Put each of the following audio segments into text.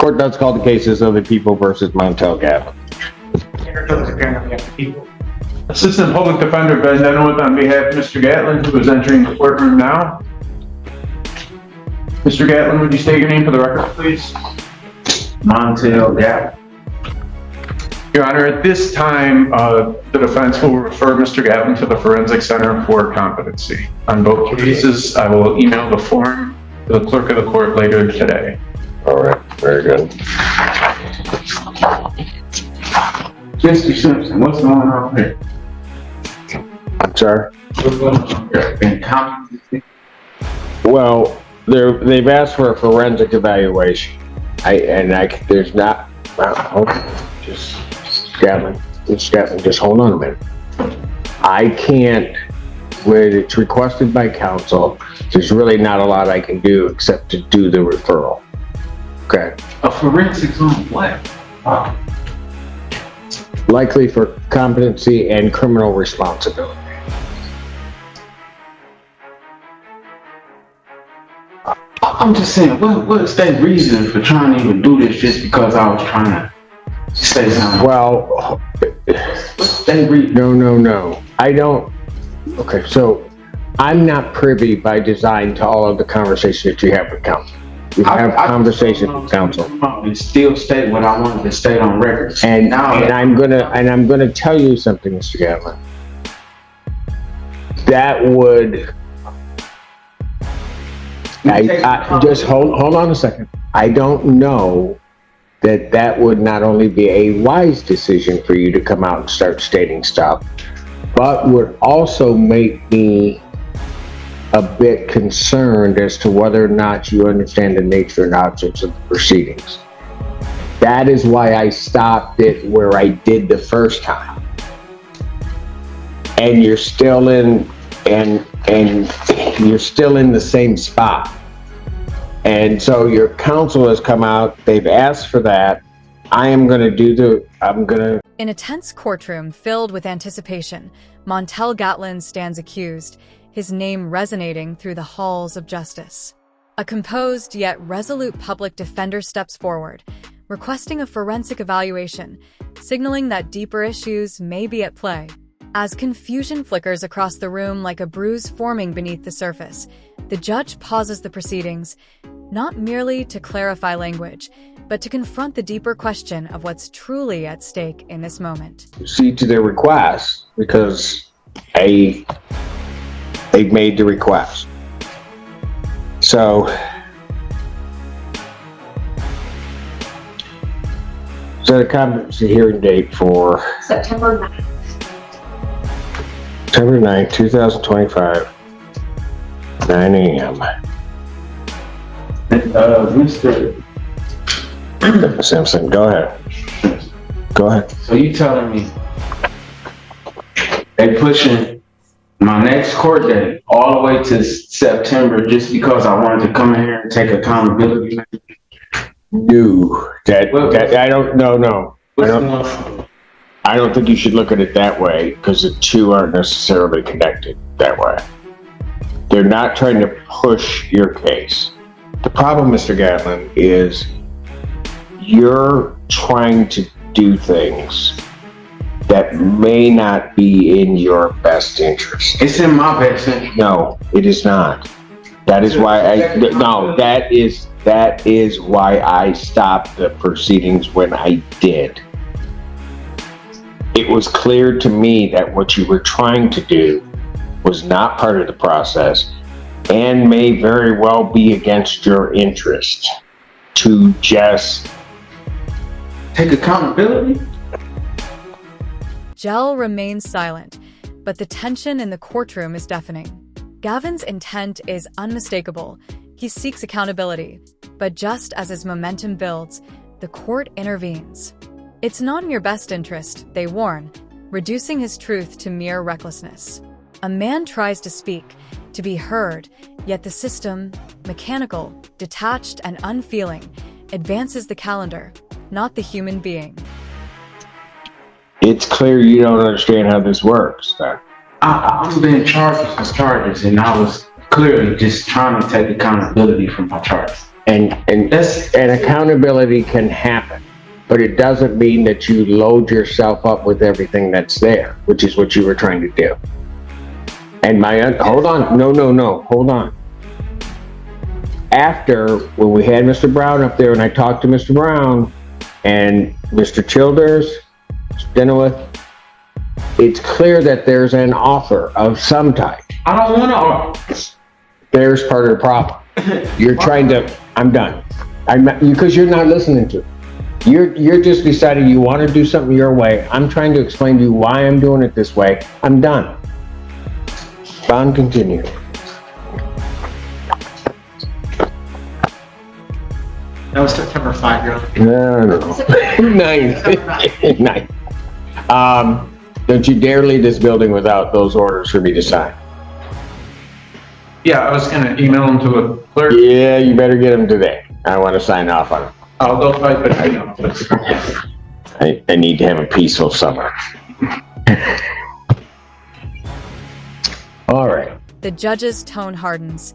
Court does call the cases of the people versus Montel Gatlin. Assistant Public Defender Ben Denowith on behalf of Mr. Gatlin, who is entering the courtroom now. Mr. Gatlin, would you state your name for the record, please? Montel Gatlin. Your Honor, at this time, the defense will refer Mr. Gatlin to the Forensic Center for competency. On both cases, I will email the form to the clerk of the court later today. All right, very good. Mr. Simpson, what's going on here? I'm sorry? What's going on here? Incompetency? Well, they've asked for a forensic evaluation. There's not, just Gatlin, just hold on a minute. I can't, when it's requested by counsel, there's really not a lot I can do except to do the referral. Okay. A forensics on what? Likely for competency and criminal responsibility. I'm just saying, what's that reason for trying to even do this just because I was trying to say something? Well, What's that reason? no. I don't. Okay, so I'm not privy by design to all of the conversation that you have with counsel. You have conversations with counsel. And still state what I wanted to state on record. And I'm gonna tell you something, Mr. Gatlin. That would. I just hold on a second. I don't know that would not only be a wise decision for you to come out and start stating stuff, but would also make me a bit concerned as to whether or not you understand the nature and objects of the proceedings. That is why I stopped it where I did the first time. And you're still in, and you're still in the same spot. And so your counsel has come out, they've asked for that. In a tense courtroom filled with anticipation, Montel Gatlin stands accused, his name resonating through the halls of justice. A composed yet resolute public defender steps forward, requesting a forensic evaluation, signaling that deeper issues may be at play. As confusion flickers across the room like a bruise forming beneath the surface, the judge pauses the proceedings, not merely to clarify language, but to confront the deeper question of what's truly at stake in this moment. Proceed to their request because they've made the request. So, set a competency hearing date for September 9th. September 9th, 2025, 9 a.m. Mr. Simpson, go ahead. Go ahead. So you telling me they pushing my next court date all the way to September just because I wanted to come in here and take accountability? No, I don't know. No, I don't think you should look at it that way because the two aren't necessarily connected that way. They're not trying to push your case. The problem, Mr. Gatlin, is you're trying to do things that may not be in your best interest. It's in my best interest. No, it is not. That is why that is why I stopped the proceedings when I did. It was clear to me that what you were trying to do was not part of the process and may very well be against your interest to just take accountability. Gel remains silent, but the tension in the courtroom is deafening. Gavin's intent is unmistakable. He seeks accountability, but just as his momentum builds, the court intervenes. It's not in your best interest, they warn, reducing his truth to mere recklessness. A man tries to speak, to be heard, yet the system, mechanical, detached, and unfeeling, advances the calendar, not the human being. It's clear you don't understand how this works. I'm being charged with charges, and I was clearly just trying to take accountability for my charges. And accountability can happen, but it doesn't mean that you load yourself up with everything that's there, which is what you were trying to do. And hold on, no, hold on. After, when we had Mr. Brown up there and I talked to Mr. Brown and Mr. Childers, Denowith, it's clear that there's an offer of some type. I don't want to. There's part of the problem. You're trying to, I'm done. Because you're not listening to it. You're just deciding you want to do something your way. I'm trying to explain to you why I'm doing it this way. I'm done. Bond continue. That was September 5, No. Nine. Don't you dare leave this building without those orders for me to sign. Yeah, I was gonna email them to the clerk. Yeah, you better get them today. I want to sign off on them. I'll go type it. I don't know if it's- I need to have a peaceful summer. All right. The judge's tone hardens.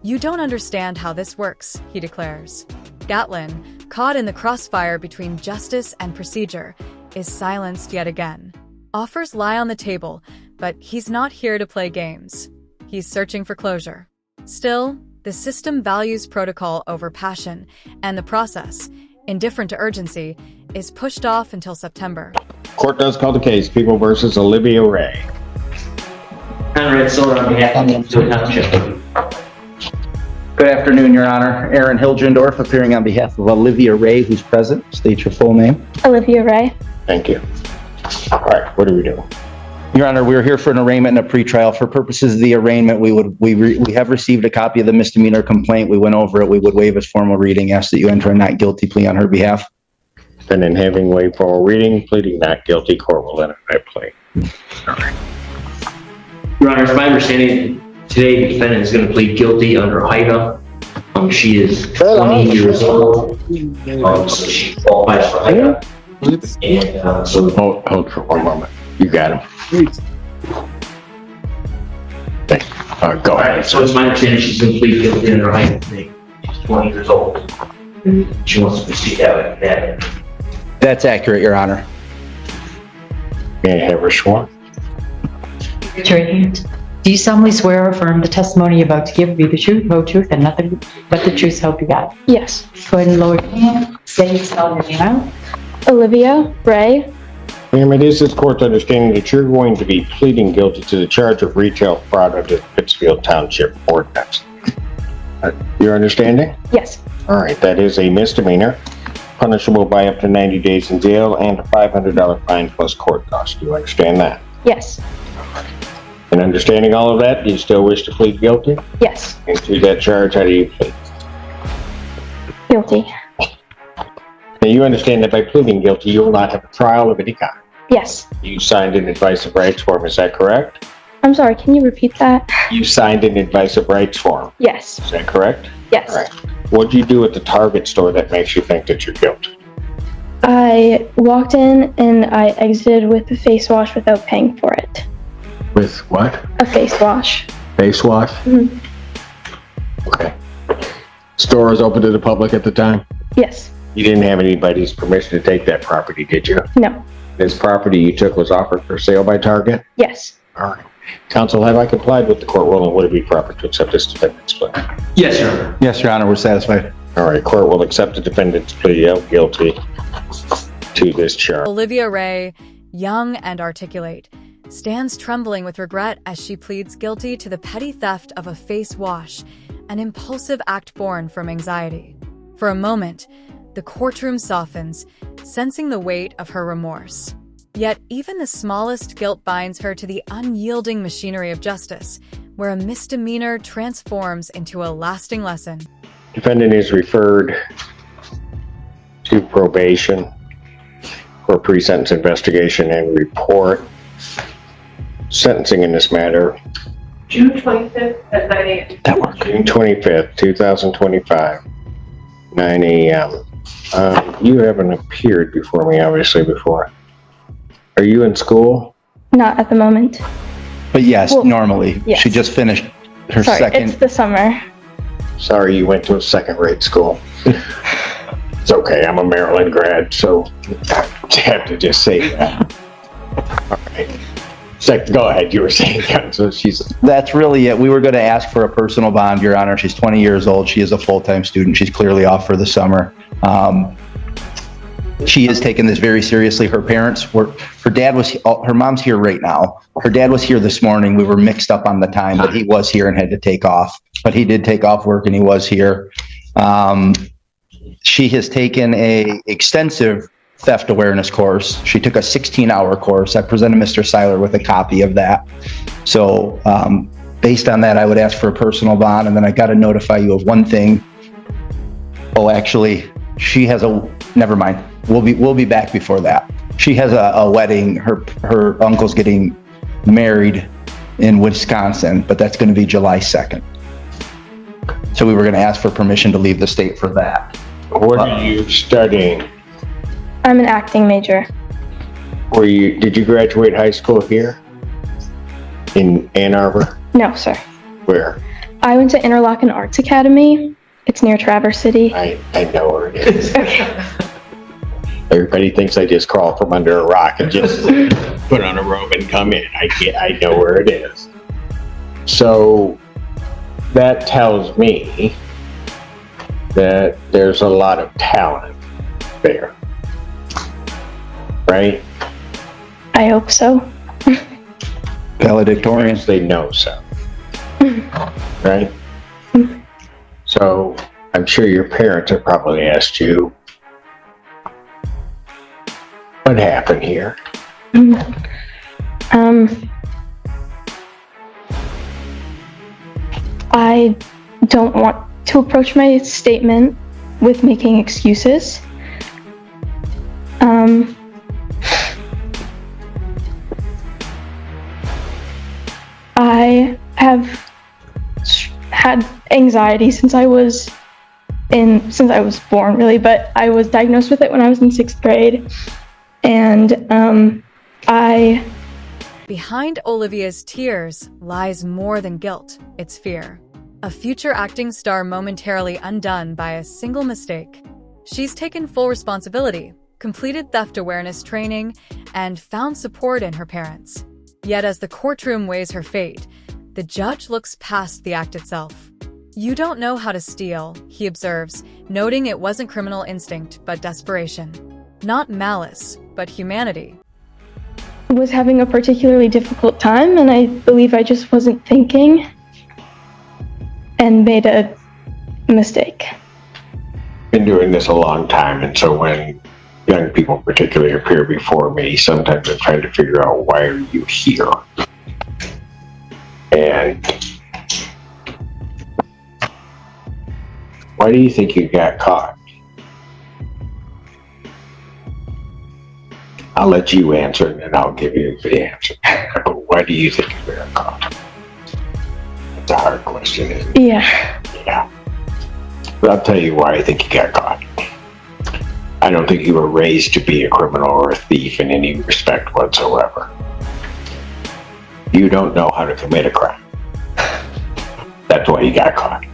You don't understand how this works, he declares. Gatlin, caught in the crossfire between justice and procedure, is silenced yet again. Offers lie on the table, but he's not here to play games. He's searching for closure. Still, the system values protocol over passion, and the process, indifferent to urgency, is pushed off until September. Court does call the case, People versus Olivia Ray. Conrad Soder on behalf of the Township. Good afternoon, Your Honor. Aaron Hilgendorf appearing on behalf of Olivia Ray, who's present. State your full name. Olivia Ray. Thank you. All right, what are we doing? Your Honor, we are here for an arraignment and a pretrial. For purposes of the arraignment, we have received a copy of the misdemeanor complaint. We went over it. We would waive its formal reading. Ask that you enter a not guilty plea on her behalf. Then in having waived formal reading, pleading not guilty, court will enter that plea. All right. Your Honor, it's my understanding today the defendant is going to plead guilty under HIDA. She is 20 years old, so she qualifies for HIDA. And so Hold for one moment. You got him. Go ahead. So it's my understanding she's going to plead guilty under HIDA. She's 20 years old. She wants to proceed that. That's accurate, Your Honor. May I have her sworn? Raise your right hand. Do you solemnly swear or affirm the testimony you're about to give will be the truth, whole truth, and nothing but the truth, so help you God? Yes. Go ahead and lower your hand. Say your spell your name out. Olivia Ray. Ma'am, it is this court's understanding that you're going to be pleading guilty to the charge of retail fraud under the Pittsfield Township Ordinance. Your understanding? Yes. All right, that is a misdemeanor, punishable by up to 90 days in jail and a $500 fine plus court costs. Do you understand that? Yes. And understanding all of that, do you still wish to plead guilty? Yes. And to that charge, how do you plead? Guilty. Now, you understand that by pleading guilty, you will not have a trial of any kind. Yes. You signed an advice of rights form, is that correct? I'm sorry, can you repeat that? You signed an advice of rights form, Yes. is that correct? Yes. All right. What did you do at the Target store that makes you think that you're guilty? I walked in and I exited with a face wash without paying for it. With what? A face wash. Face wash? Mhm. Okay. Store was open to the public at the time? Yes. You didn't have anybody's permission to take that property, did you? No. This property you took was offered for sale by Target? Yes. All right. Counsel, have I complied with the court rule and would it be proper to accept this defendant's plea? yes, Your Honor. Yes, Your Honor, we're satisfied. All right, court will accept the defendant's plea of guilty to this charge. Olivia Ray, young and articulate, stands trembling with regret as she pleads guilty to the petty theft of a face wash, an impulsive act born from anxiety. For a moment, the courtroom softens, sensing the weight of her remorse. Yet even the smallest guilt binds her to the unyielding machinery of justice, where a misdemeanor transforms into a lasting lesson. Defendant is referred to probation for pre-sentence investigation and report. Sentencing in this matter, June 25th at 9 a.m. That works. June 25th, 2025, 9 a.m. You haven't appeared before me, obviously, before. Are you in school? Not at the moment. But yes, Well, normally. yes. She just finished her Sorry, second. it's the summer. Sorry you went to a second-rate school. It's okay, I'm a Maryland grad, so I have to just say that. All right. Go ahead, you were saying, so That's really it. We were going to ask for a personal bond, Your Honor. She's 20 years old. She is a full-time student. She's clearly off for the summer. She has taken this very seriously. Her parents were, her mom's here right now. Her dad was here this morning. We were mixed up on the time, but he was here and had to take off. But he did take off work and he was here. She has taken a extensive theft awareness course. She took a 16-hour course. I presented Mr. Seiler with a copy of that. So based on that, I would ask for a personal bond, and then I got to notify you of one thing. Oh, actually, she has never mind. We'll be back before that. She has a wedding. Her uncle's getting married in Wisconsin, but that's going to be July 2nd. So we were going to ask for permission to leave the state for that. What are you studying? I'm an acting major. Did you graduate high school here? In Ann Arbor? No, sir. Where? I went to Interlochen Arts Academy. It's near Traverse City. I know where it is. Everybody thinks I just crawl from under a rock and just put on a robe and come in. I know where it is. So that tells me that there's a lot of talent there. Right? I hope so. Valedictorian. They know so. Right? So I'm sure your parents have probably asked you, what happened here? I don't want to approach my statement with making excuses. I have had anxiety since I was born, really, but I was diagnosed with it when I was in 6th grade. And Behind Olivia's tears lies more than guilt, it's fear. A future acting star momentarily undone by a single mistake. She's taken full responsibility, completed theft awareness training, and found support in her parents. Yet as the courtroom weighs her fate, the judge looks past the act itself. "You don't know how to steal," he observes, noting it wasn't criminal instinct, but desperation. Not malice, but humanity. was having a particularly difficult time, and I believe I just wasn't thinking and made a mistake. Been doing this a long time, and so when young people particularly appear before me, sometimes I'm trying to figure out, why are you here? And why do you think you got caught? I'll let you answer, and then I'll give you the answer. But why do you think you got caught? That's a hard question, isn't it? Yeah. But I'll tell you why I think you got caught. I don't think you were raised to be a criminal or a thief in any respect whatsoever. You don't know how to commit a crime. That's why you got caught.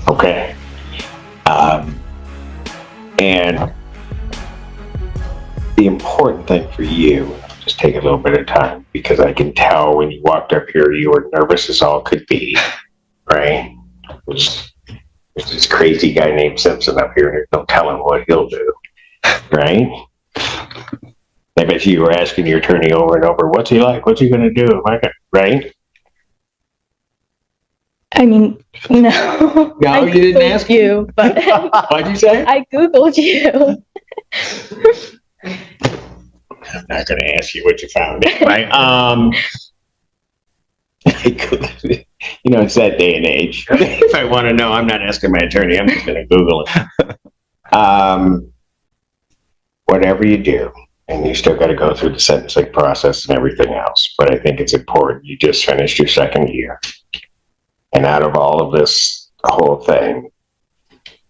Okay? And the important thing for you, just take a little bit of time, because I can tell when you walked up here, you were nervous as all could be, right? There's this crazy guy named Simpson up here, and there's no telling what he'll do, right? I bet you were asking your attorney over and over, what's he like? What's he going to do? Right? I mean, no. No, you didn't ask you, but what'd you say? I Googled you. I'm not going to ask you what you found, right? You know, it's that day and age. If I want to know, I'm not asking my attorney. I'm just going to Google it. Whatever you do, and you still got to go through the sentencing process and everything else, but I think it's important. You just finished your second year. And out of all of this whole thing,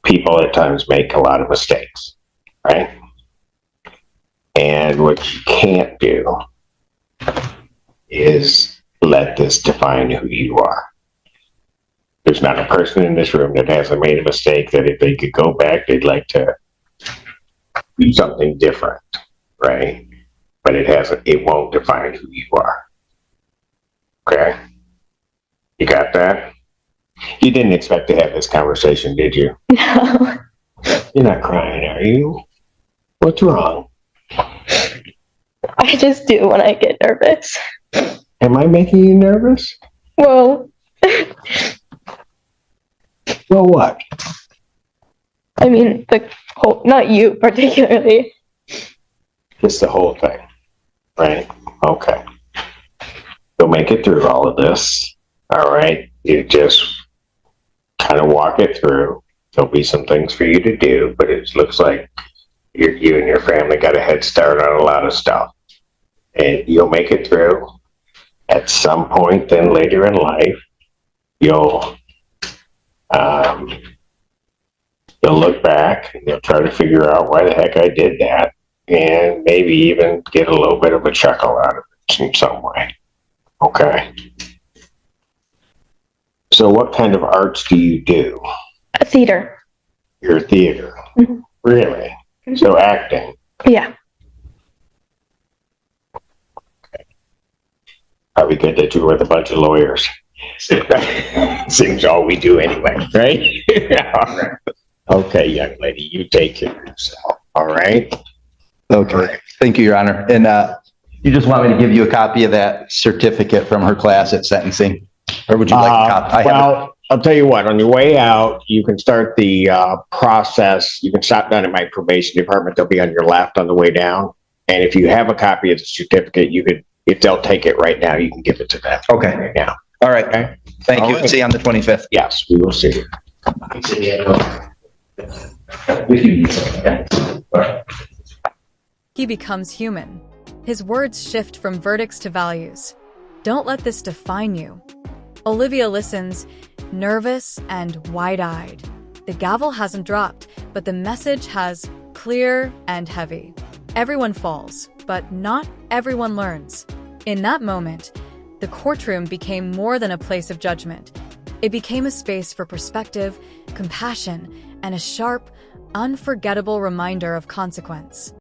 people at times make a lot of mistakes, right? And what you can't do is let this define who you are. There's not a person in this room that hasn't made a mistake that if they could go back, they'd like to do something different, right? But it won't define who you are. Okay? You got that? You didn't expect to have this conversation, did you? No. You're not crying, are you? What's wrong? I just do when I get nervous. Am I making you nervous? Well, Well, what? I mean, the whole, not you particularly. Just the whole thing, right? Okay. You'll make it through all of this, all right? You just kind of walk it through. There'll be some things for you to do, but it looks like you and your family got a head start on a lot of stuff. And you'll make it through. At some point then later in life, you'll look back and you'll try to figure out why the heck I did that, and maybe even get a little bit of a chuckle out of it in some way. Okay. So what kind of arts do you do? Theater. You're a theater. Mhm. Really? So acting. Yeah. Probably good that you're with a bunch of lawyers. Seems all we do anyway, right? All right. Okay, young lady, you take care of yourself. All right? Okay, thank you, Your Honor. And you just want me to give you a copy of that certificate from her class at sentencing? Or would you like a copy? I have it. Well, I'll tell you what, on your way out, you can start the process. You can stop down at my probation department. They'll be on your left on the way down. And if you have a copy of the certificate, you could, if they'll take it right now, you can give it to them. Okay. Right now. All right. Okay. Thank All you. right. See you on the 25th. Yes, we will see you. He becomes human. His words shift from verdicts to values. Don't let this define you. Olivia listens, nervous and wide-eyed. The gavel hasn't dropped, but the message has clear and heavy. Everyone falls, but not everyone learns. In that moment, the courtroom became more than a place of judgment. It became a space for perspective, compassion, and a sharp, unforgettable reminder of consequence.